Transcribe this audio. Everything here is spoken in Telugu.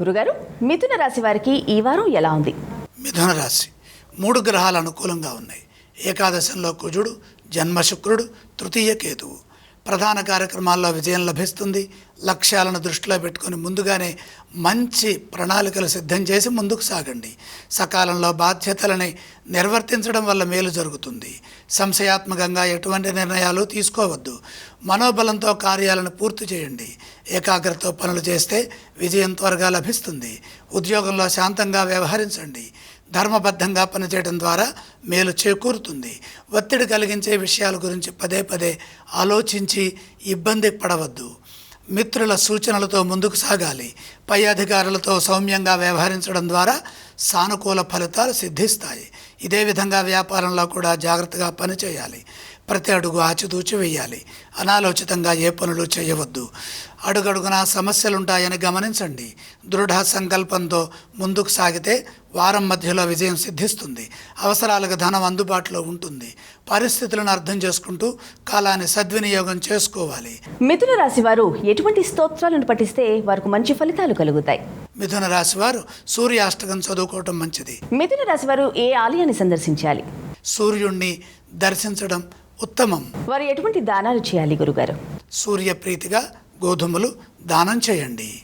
గురుగారు, మిథున రాశి వారికి ఈ వారం ఎలా ఉంది? మిథున రాశి 3 గ్రహాలు అనుకూలంగా ఉన్నాయి. ఏకాదశంలో కుజుడు, జన్మ శుక్రుడు, తృతీయ కేతువు. ప్రధాన కార్యక్రమాల్లో విజయం లభిస్తుంది. లక్ష్యాలను దృష్టిలో పెట్టుకొని ముందుగానే మంచి ప్రణాళికలు సిద్ధం చేసి ముందుకు సాగండి. సకాలంలో బాధ్యతలని నిర్వర్తించడం వల్ల మేలు జరుగుతుంది. సంశయాత్మకంగా ఎటువంటి నిర్ణయాలు తీసుకోవద్దు. మనోబలంతో కార్యాలను పూర్తి చేయండి. ఏకాగ్రతతో పనులు చేస్తే విజయం త్వరగా లభిస్తుంది. ఉద్యోగంలో శాంతంగా వ్యవహరించండి. ధర్మబద్ధంగా పనిచేయడం ద్వారా మేలు చేకూరుతుంది. ఒత్తిడి కలిగించే విషయాల గురించి పదే పదే ఆలోచించి ఇబ్బంది పడవద్దు. మిత్రుల సూచనలతో ముందుకు సాగాలి. పై అధికారులతో సౌమ్యంగా వ్యవహరించడం ద్వారా సానుకూల ఫలితాలు సిద్ధిస్తాయి. ఇదే విధంగా వ్యాపారంలో కూడా జాగ్రత్తగా పనిచేయాలి. ప్రతి అడుగు ఆచితూచి వేయాలి. అనాలోచితంగా ఏ పనులు చేయవద్దు. అడుగడుగునా సమస్యలుంటాయని గమనించండి. దృఢ సంకల్పంతో ముందుకు సాగితే వారం మధ్యలో విజయం సిద్ధిస్తుంది. అవసరాలకు ధనం అందుబాటులో ఉంటుంది. పరిస్థితులను అర్థం చేసుకుంటూ కాలాన్ని సద్వినియోగం చేసుకోవాలి. మిథున రాశి వారు ఎటువంటి స్తోత్రాలను పఠిస్తే వారికి మంచి ఫలితాలు కలుగుతాయి? మిథున రాశి వారు సూర్యాష్టకం చదువుకోవటం మంచిది. మిథున రాశి వారు ఏ ఆలయాన్ని సందర్శించాలి? సూర్యుణ్ణి దర్శించడం ఉత్తమం. వారు ఎటువంటి దానాలు చేయాలి గురుగారు? సూర్యప్రీతిగా గోధుమలు దానం చేయండి.